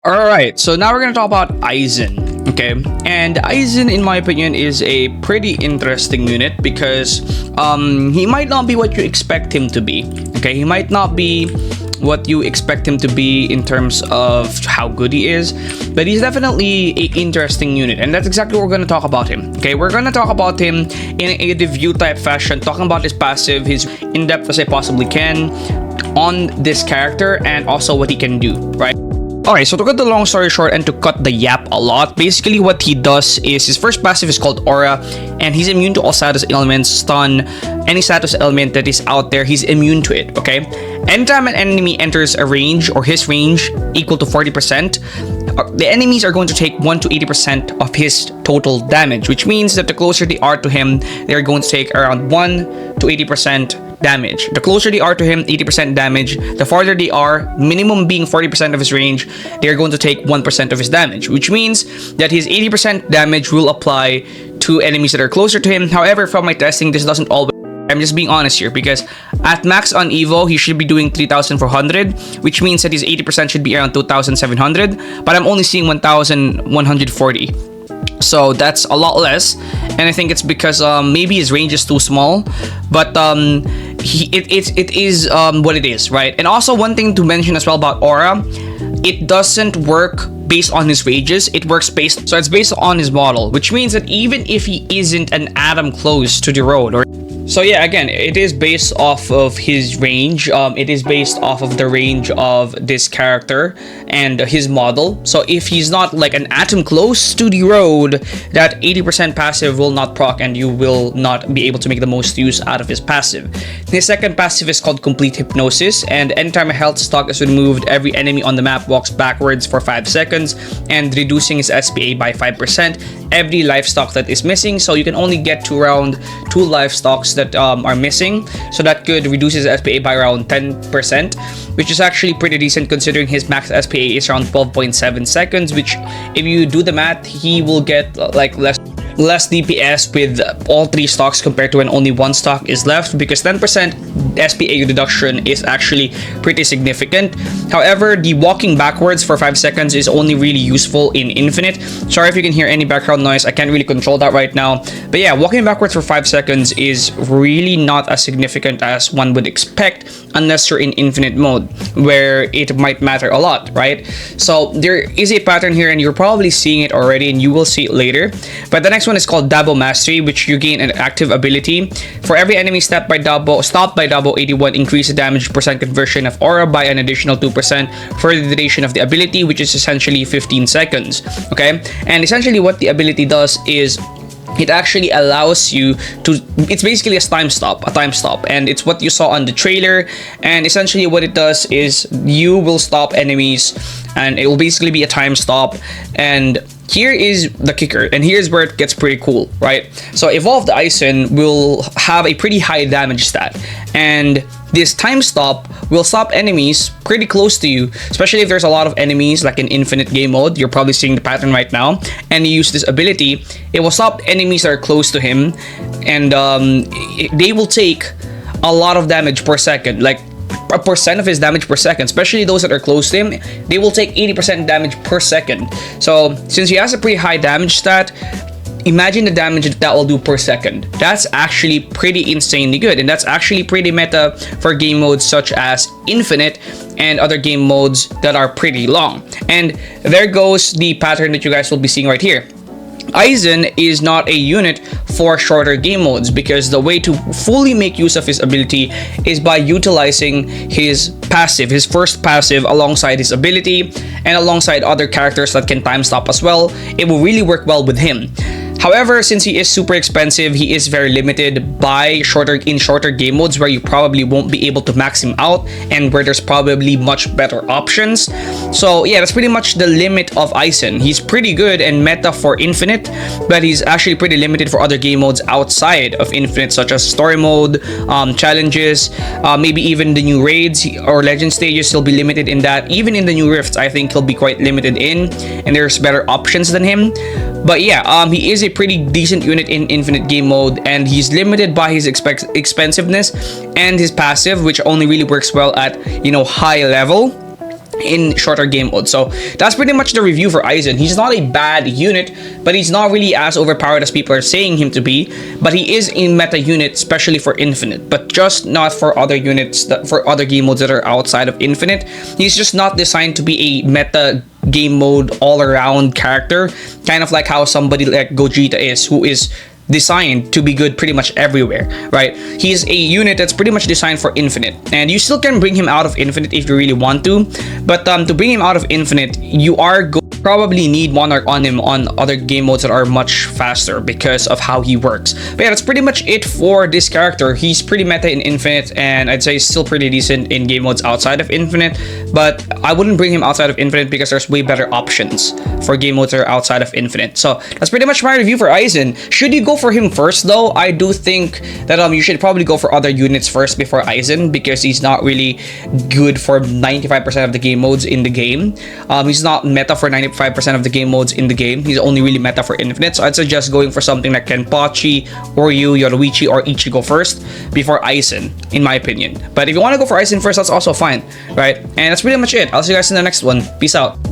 Alright, so now we're gonna talk about Eizen, okay? And Eizen, in my opinion, is a pretty interesting unit because he might not be what you expect him to be, okay? He might not be what you expect him to be in terms of how good he is, but he's definitely an interesting unit, and that's exactly what we're going to talk about him. Okay, we're going to talk about him in a review type fashion, talking about his passive, his in-depth as I possibly can on this character, and also what he can do, right? Alright, so to cut the long story short and to cut the yap a lot, basically what he does is his first passive is called Aura, and he's immune to all status elements, stun, any status element that is out there, he's immune to it, okay? Anytime an enemy enters a range or his range equal to 40%, the enemies are going to take 1 to 80% of his total damage, which means that the closer they are to him, they're going to take around 1 to 80% damage. The closer they are to him, 80% damage. The farther they are, minimum being 40% of his range, they're going to take 1% of his damage, which means that his 80% damage will apply to enemies that are closer to him. However, from my testing, this doesn't always. I'm just being honest here because at max on Evo, he should be doing 3,400, which means that his 80% should be around 2,700, but I'm only seeing 1,140. So that's a lot less, and I think it's because maybe his range is too small, but it is what it is, right? And also one thing to mention as well about Aura, it doesn't work based on his ranges, it works based on his model, which means that even if he isn't an atom close to the road, or so yeah, again, it is based off of his range. It is based off of the range of this character and his model. So if he's not like an atom close to the road, that 80% passive will not proc and you will not be able to make the most use out of his passive. His second passive is called Complete Hypnosis, and anytime a health stock is removed, every enemy on the map walks backwards for 5 seconds and reducing his SPA by 5%. Every life stock that is missing, so you can only get to around 2 life stocks that are missing, so that could reduce his SPA by around 10%, which is actually pretty decent considering his max SPA is around 12.7 seconds, which if you do the math, he will get like less DPS with all 3 stocks compared to when only 1 stock is left, because 10% SPA reduction is actually pretty significant. However, the walking backwards for 5 seconds is only really useful in Infinite. Sorry if you can hear any background noise, I can't really control that right now. But yeah, walking backwards for 5 seconds is really not as significant as one would expect unless you're in Infinite mode, where it might matter a lot, right? So there is a pattern here and you're probably seeing it already and you will see it later. But the next one is called Dabo Mastery, which you gain an active ability. For every enemy stopped by Dabo 81, increase the damage percent conversion of Aura by an additional 2% for the duration of the ability, which is essentially 15 seconds. Okay, and essentially what the ability does is it actually allows you to, it's basically a time stop, and it's what you saw on the trailer. And essentially what it does is you will stop enemies and it will basically be a time stop. And here is the kicker, and here's where it gets pretty cool, right? So Evolved Eizen will have a pretty high damage stat, and this time stop will stop enemies pretty close to you, especially if there's a lot of enemies like in Infinite game mode. You're probably seeing the pattern right now, and you use this ability, it will stop enemies that are close to him, and they will take a lot of damage per second, like a percent of his damage per second, especially those that are close to him. They will take 80% damage per second. So since he has a pretty high damage stat, imagine the damage that will do per second. That's actually pretty insanely good, and that's actually pretty meta for game modes such as Infinite and other game modes that are pretty long. And there goes the pattern that you guys will be seeing right here. Eizen is not a unit for shorter game modes, because the way to fully make use of his ability is by utilizing his passive, his first passive, alongside his ability and alongside other characters that can time stop as well. It will really work well with him. However, since he is super expensive, he is very limited by shorter game modes where you probably won't be able to max him out and where there's probably much better options. So yeah, that's pretty much the limit of Eizen. He's pretty good and meta for Infinite, but he's actually pretty limited for other game modes outside of Infinite, such as story mode, challenges, maybe even the new raids or legend stages. He'll be limited in that. Even in the new rifts, I think he'll be quite limited in, and there's better options than him. But yeah, he is a pretty decent unit in Infinite game mode, and he's limited by his expensiveness and his passive, which only really works well at, you know, high level. in shorter game mode. So that's pretty much the review for Eizen. He's not a bad unit, but he's not really as overpowered as people are saying him to be. But he is a meta unit, especially for Infinite, but just not for other units, for other game modes that are outside of Infinite. He's just not designed to be a meta game mode all-around character, kind of like how somebody like Gogeta is, who is designed to be good pretty much everywhere, right? He's a unit that's pretty much designed for Infinite, and you still can bring him out of Infinite if you really want to, but to bring him out of Infinite, you are probably need Monarch on him on other game modes that are much faster because of how he works. But yeah, that's pretty much it for this character. He's pretty meta in Infinite, and I'd say still pretty decent in game modes outside of Infinite, but I wouldn't bring him outside of Infinite because there's way better options for game modes that are outside of Infinite. So that's pretty much my review for Eizen. Should you go for him first though? I do think that you should probably go for other units first before Eizen, because he's not really good for 95% of the game modes in the game. He's not meta for 95% of the game modes in the game. He's only really meta for Infinite, so I'd suggest going for something like Kenpachi, Oryu, Yoruichi, or Ichigo first before Eizen, in my opinion. But if you want to go for Eizen first, that's also fine, right? And that's pretty much it. I'll see you guys in the next one. Peace out.